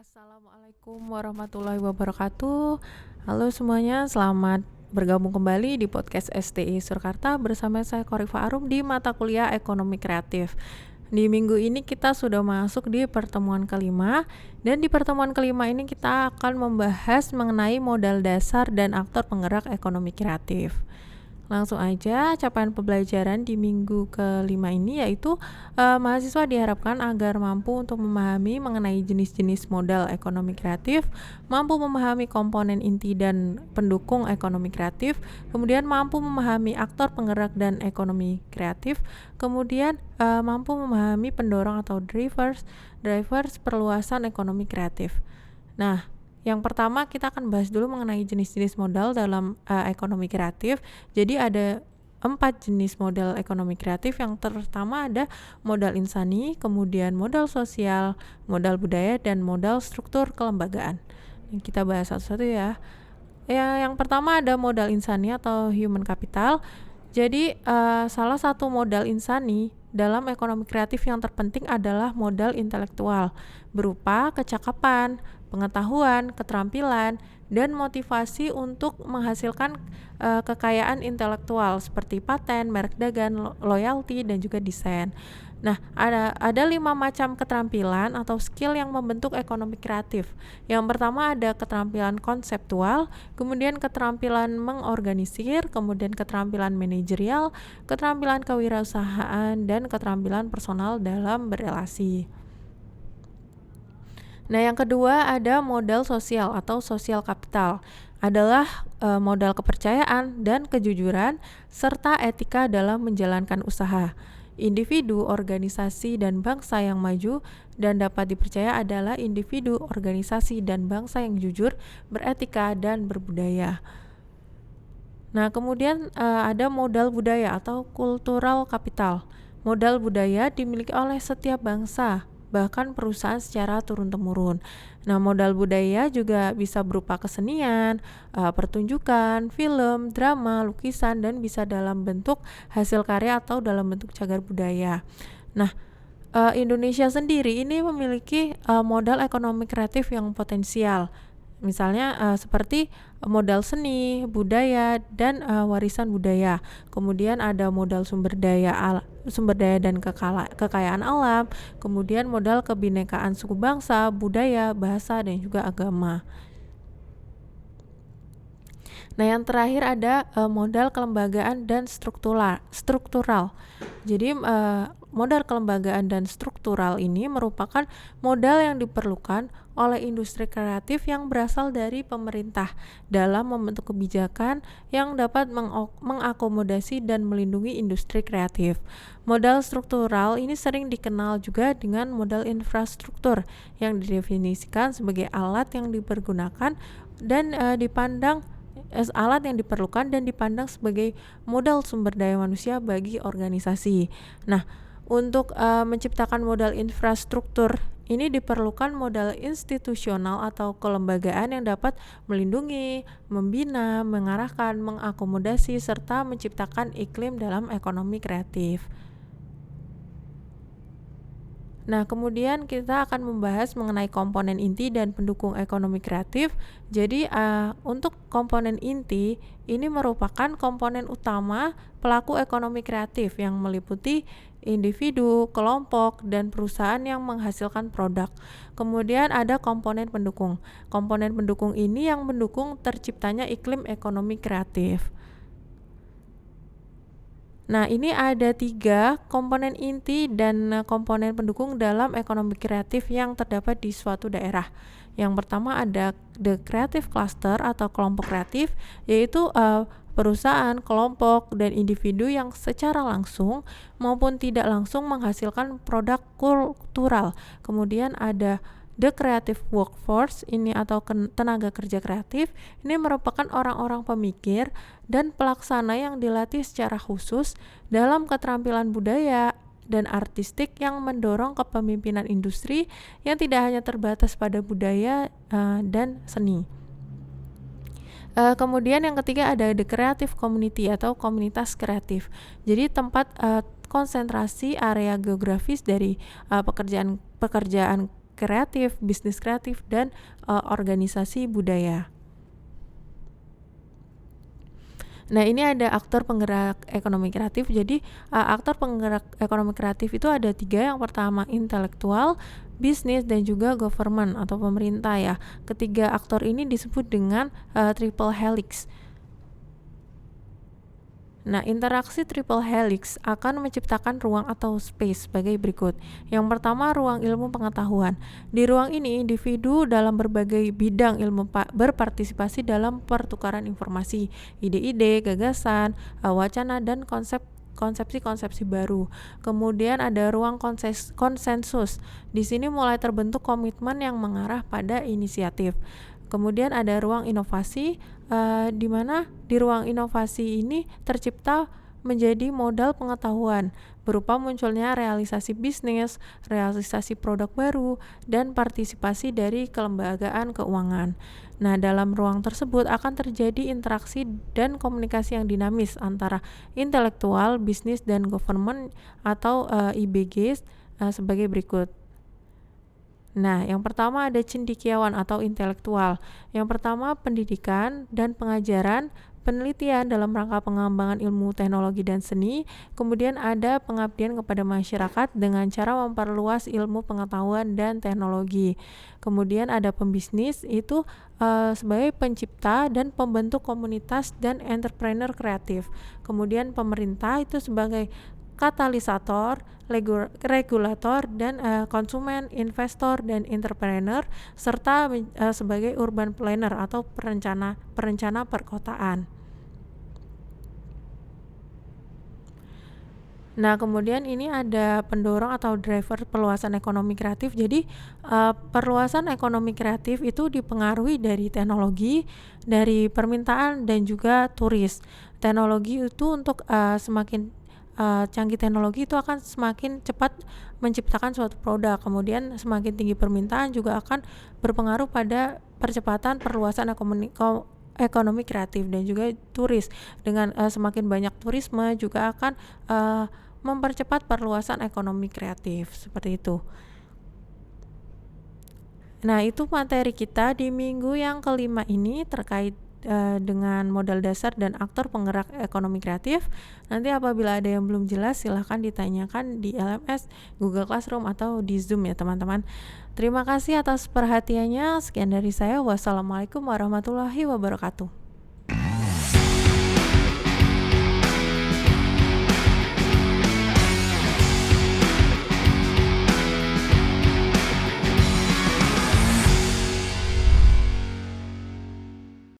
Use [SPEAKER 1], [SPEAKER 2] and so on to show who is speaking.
[SPEAKER 1] Assalamualaikum warahmatullahi wabarakatuh. Halo semuanya, selamat bergabung kembali di podcast STI Surakarta bersama saya Korifa Arum di mata kuliah Ekonomi Kreatif. Di minggu ini kita sudah masuk di pertemuan kelima, dan di pertemuan kelima ini kita akan membahas mengenai modal dasar dan aktor penggerak ekonomi kreatif. Langsung aja, capaian pembelajaran di minggu kelima ini yaitu mahasiswa diharapkan agar mampu untuk memahami mengenai jenis-jenis modal ekonomi kreatif, mampu memahami komponen inti dan pendukung ekonomi kreatif, kemudian mampu memahami aktor penggerak dan ekonomi kreatif, kemudian mampu memahami pendorong atau drivers perluasan ekonomi kreatif. Nah, yang pertama kita akan bahas dulu mengenai jenis-jenis modal dalam ekonomi kreatif. Jadi ada 4 jenis modal ekonomi kreatif. Yang pertama ada modal insani, kemudian modal sosial, modal budaya, dan modal struktur kelembagaan. Kita bahas satu-satu ya. Yang pertama ada modal insani atau human capital. Jadi salah satu modal insani dalam ekonomi kreatif yang terpenting adalah modal intelektual berupa kecakapan, pengetahuan, keterampilan, dan motivasi untuk menghasilkan kekayaan intelektual seperti paten, merek dagang, loyalty, dan juga desain. Nah, ada 5 macam keterampilan atau skill yang membentuk ekonomi kreatif. Yang pertama ada keterampilan konseptual, kemudian keterampilan mengorganisir, kemudian keterampilan manajerial, keterampilan kewirausahaan, dan keterampilan personal dalam berelasi. Nah, yang kedua ada modal sosial atau social capital, adalah modal kepercayaan dan kejujuran serta etika dalam menjalankan usaha. Individu, organisasi, dan bangsa yang maju dan dapat dipercaya adalah individu, organisasi, dan bangsa yang jujur, beretika, dan berbudaya. Nah, kemudian ada modal budaya atau cultural capital. Modal budaya dimiliki oleh setiap bangsa, bahkan perusahaan secara turun-temurun. Nah, modal budaya juga bisa berupa kesenian, pertunjukan, film, drama, lukisan, dan bisa dalam bentuk hasil karya atau dalam bentuk cagar budaya. Nah, Indonesia sendiri ini memiliki modal ekonomi kreatif yang potensial. Misalnya seperti modal seni, budaya, dan warisan budaya. Kemudian ada modal sumber daya dan kekayaan alam, kemudian modal kebinekaan suku bangsa, budaya, bahasa, dan juga agama. Nah, yang terakhir ada modal kelembagaan dan struktural. Jadi modal kelembagaan dan struktural ini merupakan modal yang diperlukan oleh industri kreatif yang berasal dari pemerintah dalam membentuk kebijakan yang dapat mengakomodasi dan melindungi industri kreatif. Modal struktural ini sering dikenal juga dengan modal infrastruktur yang didefinisikan sebagai alat yang dipergunakan dan alat yang diperlukan dan dipandang sebagai modal sumber daya manusia bagi organisasi. Nah, untuk menciptakan modal infrastruktur ini diperlukan modal institusional atau kelembagaan yang dapat melindungi, membina, mengarahkan, mengakomodasi, serta menciptakan iklim dalam ekonomi kreatif. Nah, kemudian kita akan membahas mengenai komponen inti dan pendukung ekonomi kreatif. Jadi, untuk komponen inti, ini merupakan komponen utama pelaku ekonomi kreatif yang meliputi individu, kelompok, dan perusahaan yang menghasilkan produk. Kemudian ada komponen pendukung. Komponen pendukung ini yang mendukung terciptanya iklim ekonomi kreatif. Nah, ini ada 3 komponen inti dan komponen pendukung dalam ekonomi kreatif yang terdapat di suatu daerah. Yang pertama ada the creative cluster atau kelompok kreatif, yaitu perusahaan, kelompok, dan individu yang secara langsung maupun tidak langsung menghasilkan produk kultural. Kemudian ada the creative workforce ini atau tenaga kerja kreatif. Ini merupakan orang-orang pemikir dan pelaksana yang dilatih secara khusus dalam keterampilan budaya dan artistik yang mendorong kepemimpinan industri yang tidak hanya terbatas pada budaya dan seni. Kemudian yang ketiga ada the creative community atau komunitas kreatif. Jadi tempat konsentrasi area geografis dari pekerjaan kreatif, bisnis kreatif, dan organisasi budaya. Nah, ini ada aktor penggerak ekonomi kreatif. Jadi, aktor penggerak ekonomi kreatif itu ada 3. Yang pertama intelektual, bisnis, dan juga government atau pemerintah ya. Ketiga aktor ini disebut dengan triple helix. Nah, interaksi triple helix akan menciptakan ruang atau space sebagai berikut. Yang pertama, ruang ilmu pengetahuan. Di ruang ini, individu dalam berbagai bidang ilmu berpartisipasi dalam pertukaran informasi, ide-ide, gagasan, wacana, dan konsepsi-konsepsi baru. Kemudian ada ruang konsensus. Di sini mulai terbentuk komitmen yang mengarah pada inisiatif. Kemudian ada ruang inovasi, di mana di ruang inovasi ini tercipta menjadi modal pengetahuan berupa munculnya realisasi bisnis, realisasi produk baru, dan partisipasi dari kelembagaan keuangan. Nah, dalam ruang tersebut akan terjadi interaksi dan komunikasi yang dinamis antara intelektual, bisnis, dan government atau IBG sebagai berikut. Nah, yang pertama ada cendekiawan atau intelektual. Yang pertama pendidikan dan pengajaran, penelitian dalam rangka pengembangan ilmu teknologi dan seni. Kemudian ada pengabdian kepada masyarakat dengan cara memperluas ilmu pengetahuan dan teknologi. Kemudian ada pembisnis, itu sebagai pencipta dan pembentuk komunitas dan entrepreneur kreatif. Kemudian pemerintah itu sebagai katalisator, regulator, dan konsumen, investor, dan entrepreneur, serta sebagai urban planner atau perencana perkotaan. Nah, kemudian ini ada pendorong atau driver perluasan ekonomi kreatif. Jadi, perluasan ekonomi kreatif itu dipengaruhi dari teknologi, dari permintaan, dan juga turis. Teknologi itu untuk semakin canggih teknologi itu akan semakin cepat menciptakan suatu produk. Kemudian semakin tinggi permintaan juga akan berpengaruh pada percepatan perluasan ekonomi kreatif dan juga turis. Dengan semakin banyak turisme juga akan mempercepat perluasan ekonomi kreatif, seperti itu. Nah, itu materi kita di minggu yang kelima ini terkait dengan modal dasar dan aktor penggerak ekonomi kreatif. Nanti apabila ada yang belum jelas silahkan ditanyakan di LMS, Google Classroom, atau di Zoom ya teman-teman. Terima kasih atas perhatiannya. Sekian dari saya. Wassalamualaikum warahmatullahi wabarakatuh.